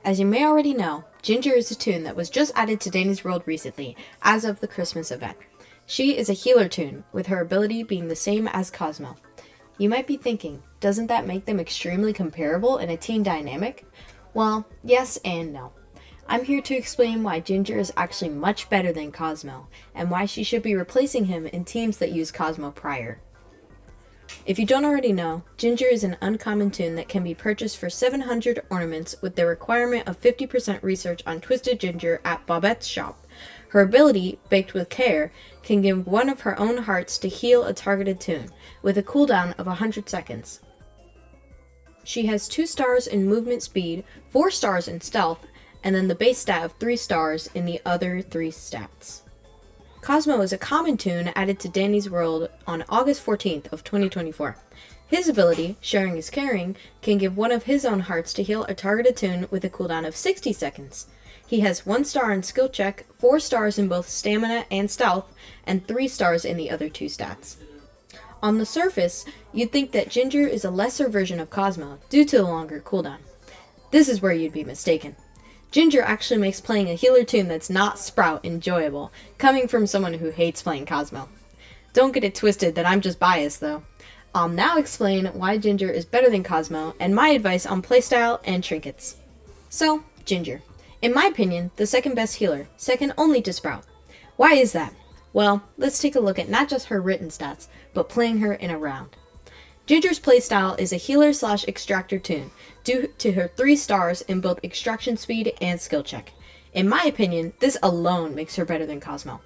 As you may already know, Ginger is a toon that was just added to Danny's World recently, as of the Christmas event. She is a healer toon, with her ability being the same as Cosmo. You might be thinking, doesn't that make them extremely comparable in a team dynamic? Well, yes and no. I'm here to explain why Ginger is actually much better than Cosmo, and why she should be replacing him in teams that use Cosmo prior. If you don't already know, Ginger is an uncommon toon that can be purchased for 700 ornaments with the requirement of 50% research on Twisted Ginger at Bobette's shop. Her ability, Baked with Care, can give one of her own hearts to heal a targeted toon, with a cooldown of 100 seconds. She has 2 stars in movement speed, 4 stars in stealth, and then the base stat of 3 stars in the other 3 stats. Cosmo is a common toon added to Danny's World on August 14th of 2024. His ability, Sharing is Caring, can give one of his own hearts to heal a targeted toon with a cooldown of 60 seconds. He has 1 star in skill check, 4 stars in both stamina and stealth, and 3 stars in the other 2 stats. On the surface, you'd think that Ginger is a lesser version of Cosmo due to the longer cooldown. This is where you'd be mistaken. Ginger actually makes playing a healer toon that's not Sprout enjoyable, coming from someone who hates playing Cosmo. Don't get it twisted that I'm just biased though. I'll now explain why Ginger is better than Cosmo and my advice on playstyle and trinkets. So, Ginger. In my opinion, the second best healer, second only to Sprout. Why is that? Well, let's take a look at not just her written stats, but playing her in a round. Ginger's playstyle is a healer/extractor toon, due to her 3 stars in both extraction speed and skill check. In my opinion, this alone makes her better than Cosmo.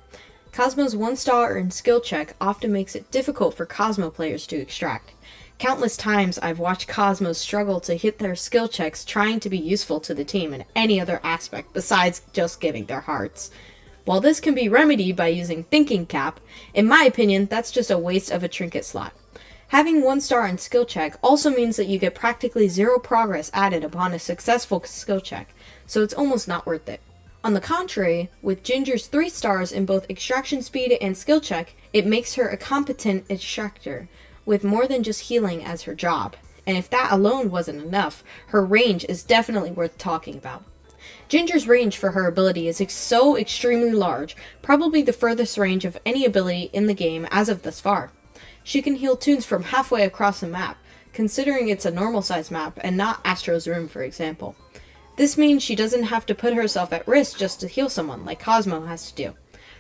Cosmo's 1 star in skill check often makes it difficult for Cosmo players to extract. Countless times I've watched Cosmos struggle to hit their skill checks trying to be useful to the team in any other aspect besides just giving their hearts. While this can be remedied by using Thinking Cap, in my opinion, that's just a waste of a trinket slot. Having 1 star in skill check also means that you get practically 0 progress added upon a successful skill check, so it's almost not worth it. On the contrary, with Ginger's 3 stars in both extraction speed and skill check, it makes her a competent extractor, with more than just healing as her job. And if that alone wasn't enough, her range is definitely worth talking about. Ginger's range for her ability is so extremely large, probably the furthest range of any ability in the game as of thus far. She can heal toons from halfway across the map, considering it's a normal size map and not Astro's Room, for example. This means she doesn't have to put herself at risk just to heal someone, like Cosmo has to do.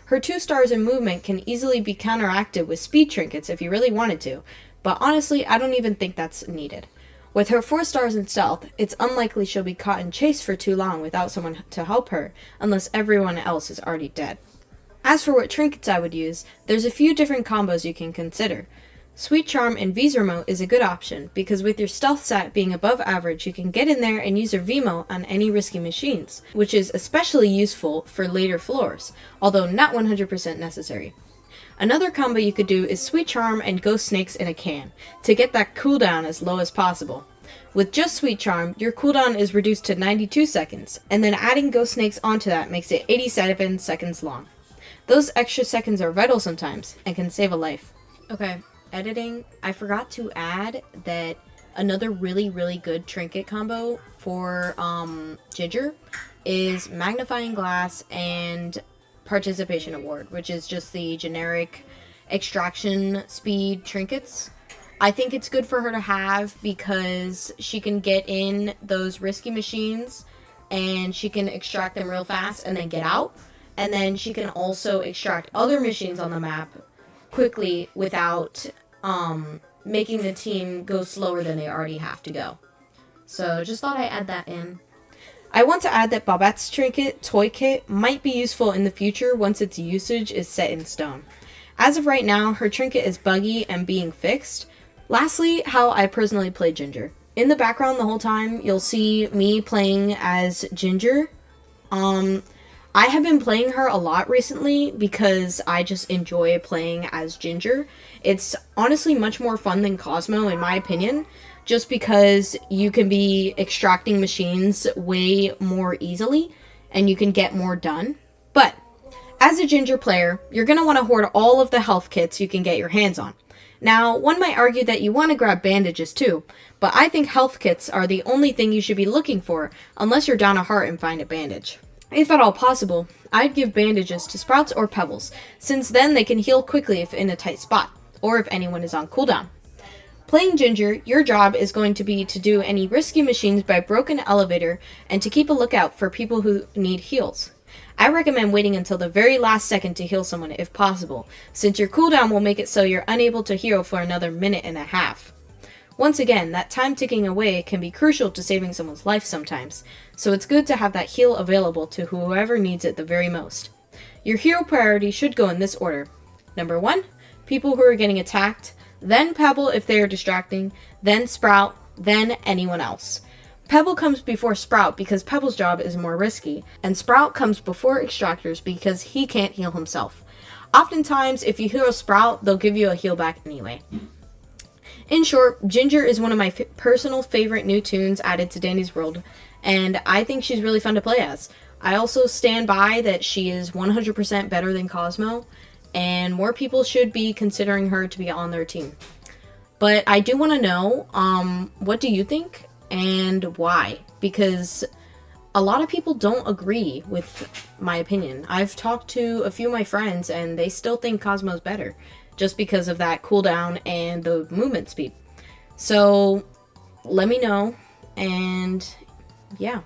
Her 2 stars in movement can easily be counteracted with speed trinkets if you really wanted to, but honestly, I don't even think that's needed. With her 4 stars in stealth, it's unlikely she'll be caught in chase for too long without someone to help her, unless everyone else is already dead. As for what trinkets I would use, there's a few different combos you can consider. Sweet Charm and V's Remote is a good option, because with your stealth stat being above average, you can get in there and use your VMO on any risky machines, which is especially useful for later floors, although not 100% necessary. Another combo you could do is Sweet Charm and Ghost Snakes in a can, to get that cooldown as low as possible. With just Sweet Charm, your cooldown is reduced to 92 seconds, and then adding Ghost Snakes onto that makes it 87 seconds long. Those extra seconds are vital sometimes, and can save a life. Okay, editing. I forgot to add that another really good trinket combo for Ginger is Magnifying Glass and Participation Award, which is just the generic extraction speed trinkets. I think it's good for her to have because she can get in those risky machines and she can extract them real fast and then get out. And then she can also extract other machines on the map quickly without making the team go slower than they already have to go. So just thought I'd add that in. I want to add that Bobette's Trinket Toy Kit might be useful in the future once its usage is set in stone. As of right now, her trinket is buggy and being fixed. Lastly, how I personally play Ginger. In the background the whole time, you'll see me playing as Ginger. I have been playing her a lot recently because I just enjoy playing as Ginger. It's honestly much more fun than Cosmo in my opinion, just because you can be extracting machines way more easily and you can get more done. But as a Ginger player, you're going to want to hoard all of the health kits you can get your hands on. Now, one might argue that you want to grab bandages too, but I think health kits are the only thing you should be looking for unless you're down a heart and find a bandage. If at all possible, I'd give bandages to Sprouts or Pebbles, since then they can heal quickly if in a tight spot, or if anyone is on cooldown. Playing Ginger, your job is going to be to do any risky machines by broken elevator and to keep a lookout for people who need heals. I recommend waiting until the very last second to heal someone if possible, since your cooldown will make it so you're unable to heal for another minute and a half. Once again, that time ticking away can be crucial to saving someone's life sometimes, so it's good to have that heal available to whoever needs it the very most. Your hero priority should go in this order. Number 1, people who are getting attacked, then Pebble if they are distracting, then Sprout, then anyone else. Pebble comes before Sprout because Pebble's job is more risky, and Sprout comes before Extractors because he can't heal himself. Oftentimes, if you heal Sprout, they'll give you a heal back anyway. In short, Ginger is one of my personal favorite new tunes added to Danny's World, and I think she's really fun to play as. I also stand by that she is 100% better than Cosmo, and more people should be considering her to be on their team. But I do want to know, what do you think and why? Because a lot of people don't agree with my opinion. I've talked to a few of my friends and they still think Cosmo's better just because of that cooldown and the movement speed. So let me know, and yeah.